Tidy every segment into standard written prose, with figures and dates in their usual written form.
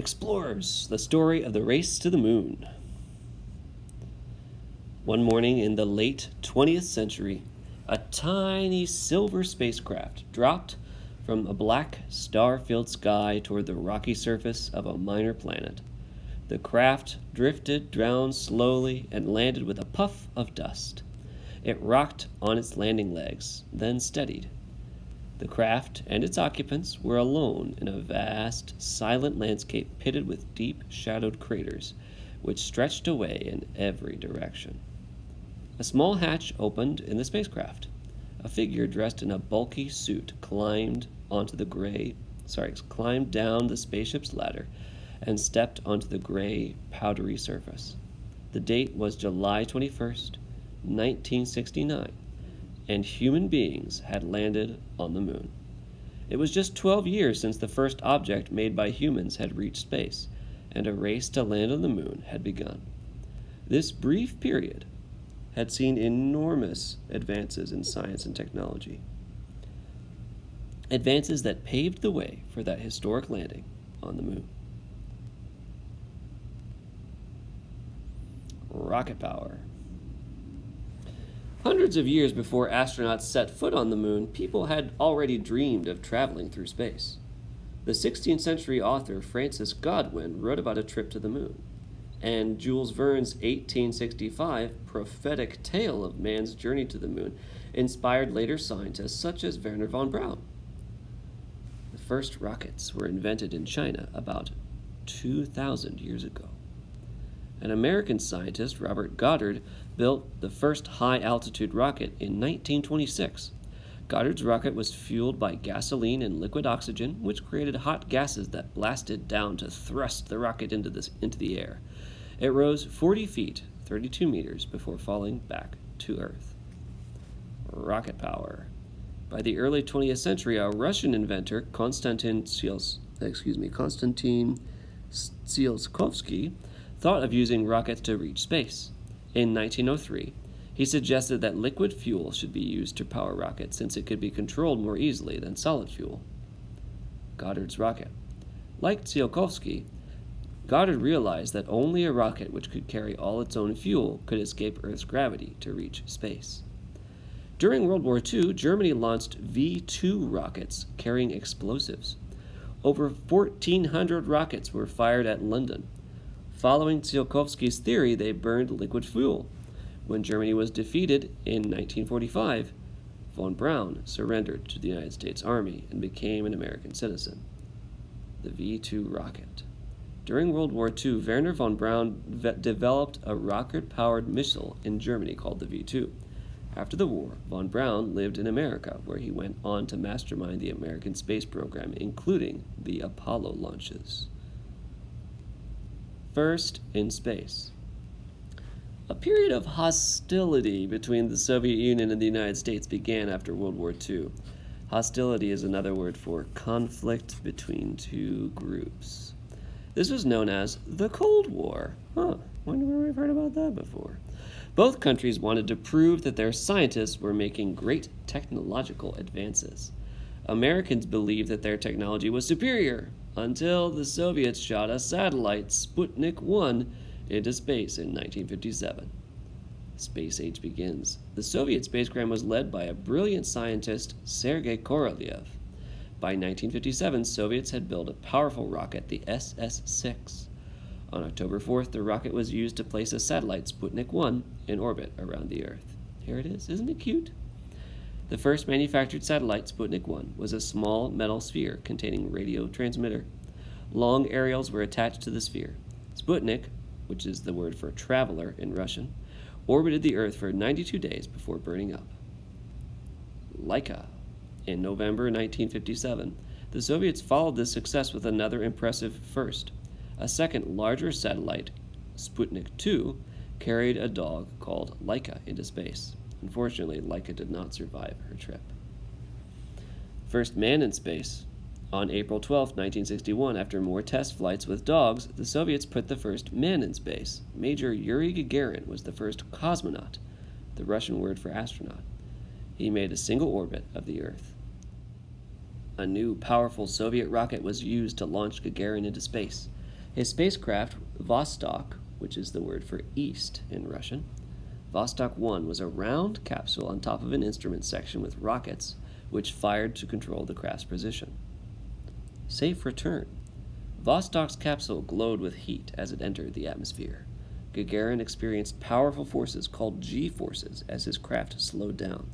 Explorers, the story of the race to the moon. One morning in the late 20th century, a tiny silver spacecraft dropped from a black star-filled sky toward the rocky surface of a minor planet. The craft drifted down slowly and landed with a puff of dust. It rocked on its landing legs, then steadied. The craft and its occupants were alone in a vast, silent landscape pitted with deep, shadowed craters, which stretched away in every direction. A small hatch opened in the spacecraft. A figure dressed in a bulky suit climbed down the spaceship's ladder and stepped onto the gray, powdery surface. The date was July 21st, 1969, and human beings had landed on the moon. It was just 12 years since the first object made by humans had reached space, and a race to land on the moon had begun. This brief period had seen enormous advances in science and technology, advances that paved the way for that historic landing on the moon. Rocket power. Hundreds of years before astronauts set foot on the moon, people had already dreamed of traveling through space. The 16th century author Francis Godwin wrote about a trip to the moon, and Jules Verne's 1865 prophetic tale of man's journey to the moon inspired later scientists such as Wernher von Braun. The first rockets were invented in China about 2,000 years ago. An American scientist, Robert Goddard, built the first high-altitude rocket in 1926. Goddard's rocket was fueled by gasoline and liquid oxygen, which created hot gases that blasted down to thrust the rocket into the air. It rose 40 feet, 32 meters, before falling back to Earth. Rocket power. By the early 20th century, a Russian inventor, Konstantin Tsiolkovsky, thought of using rockets to reach space. In 1903, he suggested that liquid fuel should be used to power rockets since it could be controlled more easily than solid fuel. Goddard's rocket. Like Tsiolkovsky, Goddard realized that only a rocket which could carry all its own fuel could escape Earth's gravity to reach space. During World War II, Germany launched V-2 rockets carrying explosives. Over 1,400 rockets were fired at London. Following Tsiolkovsky's theory, they burned liquid fuel. When Germany was defeated in 1945, von Braun surrendered to the United States Army and became an American citizen. The V-2 rocket. During World War II, Wernher von Braun developed a rocket-powered missile in Germany called the V-2. After the war, von Braun lived in America, where he went on to mastermind the American space program, including the Apollo launches. First in space. A period of hostility between the Soviet Union and the United States began after World War II. Hostility is another word for conflict between two groups. This was known as the Cold War. Wonder where we've heard about that before. Both countries wanted to prove that their scientists were making great technological advances. Americans believed that their technology was superior, until the Soviets shot a satellite, Sputnik 1, into space in 1957. Space age begins. The Soviet spacecraft was led by a brilliant scientist, Sergei Korolev. By 1957, Soviets had built a powerful rocket, the SS-6. On October 4th, the rocket was used to place a satellite, Sputnik 1, in orbit around the Earth. Here it is. Isn't it cute? The first manufactured satellite, Sputnik 1, was a small metal sphere containing radio transmitter. Long aerials were attached to the sphere. Sputnik, which is the word for traveler in Russian, orbited the Earth for 92 days before burning up. Laika. In November 1957, the Soviets followed this success with another impressive first. A second, larger satellite, Sputnik 2, carried a dog called Laika into space. Unfortunately, Laika did not survive her trip. First man in space. On April 12, 1961, after more test flights with dogs, the Soviets put the first man in space. Major Yuri Gagarin was the first cosmonaut, the Russian word for astronaut. He made a single orbit of the Earth. A new, powerful Soviet rocket was used to launch Gagarin into space. His spacecraft, Vostok, which is the word for east in Russian, Vostok 1 was a round capsule on top of an instrument section with rockets, which fired to control the craft's position. Safe return. Vostok's capsule glowed with heat as it entered the atmosphere. Gagarin experienced powerful forces called G-forces as his craft slowed down.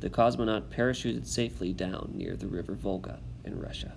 The cosmonaut parachuted safely down near the river Volga in Russia.